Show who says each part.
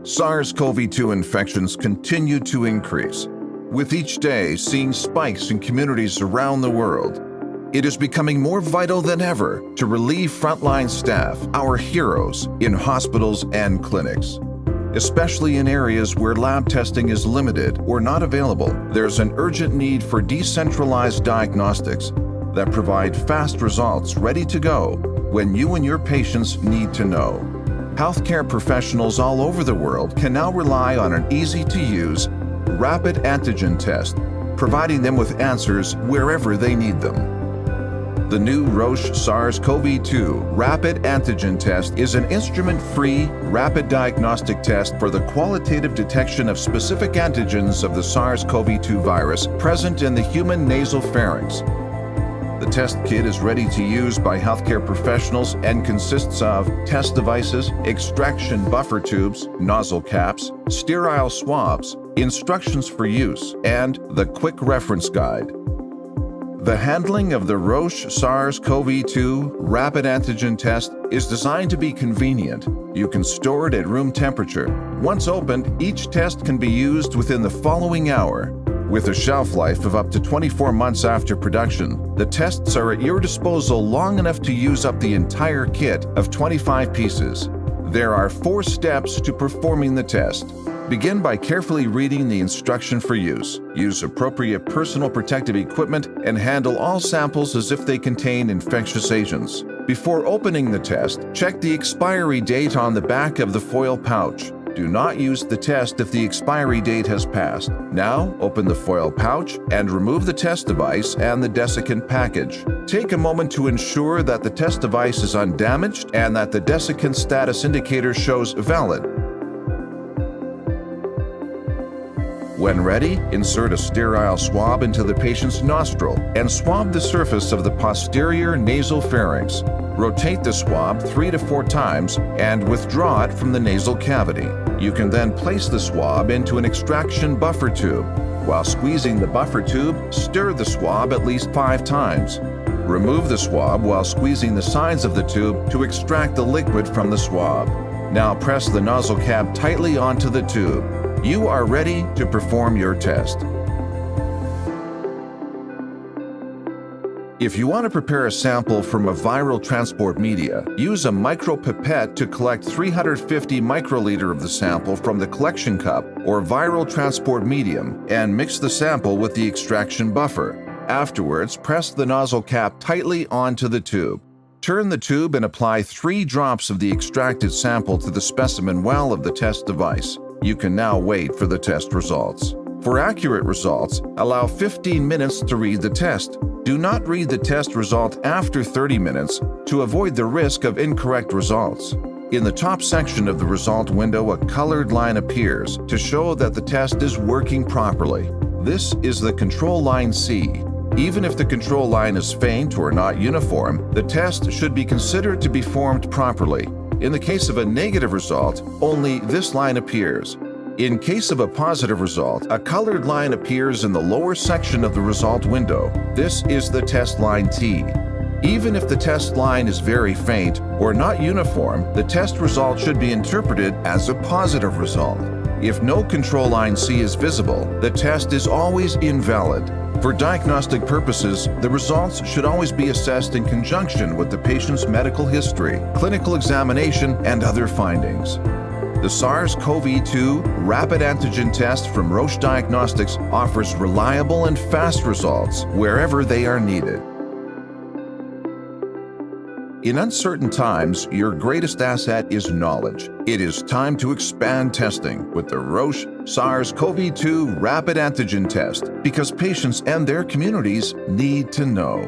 Speaker 1: SARS-CoV-2 infections continue to increase, with each day seeing spikes in communities around the world. It is becoming more vital than ever to relieve frontline staff, our heroes, in hospitals and clinics. Especially in areas where lab testing is limited or not available, there's an urgent need for decentralized diagnostics that provide fast results ready to go when you and your patients need to know. Healthcare professionals all over the world can now rely on an easy-to-use, rapid antigen test, providing them with answers wherever they need them. The new Roche SARS CoV-2 rapid antigen test is an instrument-free, rapid diagnostic test for the qualitative detection of specific antigens of the SARS-CoV-2 virus present in the human nasal pharynx. The test kit is ready to use by healthcare professionals and consists of test devices, extraction buffer tubes, nozzle caps, sterile swabs, instructions for use, and the quick reference guide. The handling of the Roche SARS CoV-2 rapid antigen test is designed to be convenient. You can store it at room temperature. Once opened, each test can be used within the following hour. With a shelf life of up to 24 months after production, the tests are at your disposal long enough to use up the entire kit of 25 pieces. There are 4 steps to performing the test. Begin by carefully reading the instruction for use. Use appropriate personal protective equipment and handle all samples as if they contain infectious agents. Before opening the test, check the expiry date on the back of the foil pouch. Do not use the test if the expiry date has passed. Now, open the foil pouch and remove the test device and the desiccant package. Take a moment to ensure that the test device is undamaged and that the desiccant status indicator shows valid. When ready, insert a sterile swab into the patient's nostril and swab the surface of the posterior nasal pharynx. Rotate the swab 3 to 4 times and withdraw it from the nasal cavity. You can then place the swab into an extraction buffer tube. While squeezing the buffer tube, stir the swab at least 5 times. Remove the swab while squeezing the sides of the tube to extract the liquid from the swab. Now press the nozzle cap tightly onto the tube. You are ready to perform your test. If you want to prepare a sample from a viral transport media, use a micropipette to collect 350 microliter of the sample from the collection cup or viral transport medium and mix the sample with the extraction buffer. Afterwards, press the nozzle cap tightly onto the tube. Turn the tube and apply 3 drops of the extracted sample to the specimen well of the test device. You can now wait for the test results. For accurate results, allow 15 minutes to read the test. Do not read the test result after 30 minutes to avoid the risk of incorrect results. In the top section of the result window, a colored line appears to show that the test is working properly. This is the control line C. Even if the control line is faint or not uniform, the test should be considered to be formed properly. In the case of a negative result, only this line appears. In case of a positive result, a colored line appears in the lower section of the result window. This is the test line T. Even if the test line is very faint or not uniform, the test result should be interpreted as a positive result. If no control line C is visible, the test is always invalid. For diagnostic purposes, the results should always be assessed in conjunction with the patient's medical history, clinical examination, and other findings. The SARS-CoV-2 rapid antigen test from Roche Diagnostics offers reliable and fast results wherever they are needed. In uncertain times, your greatest asset is knowledge. It is time to expand testing with the Roche SARS CoV-2 rapid antigen test because patients and their communities need to know.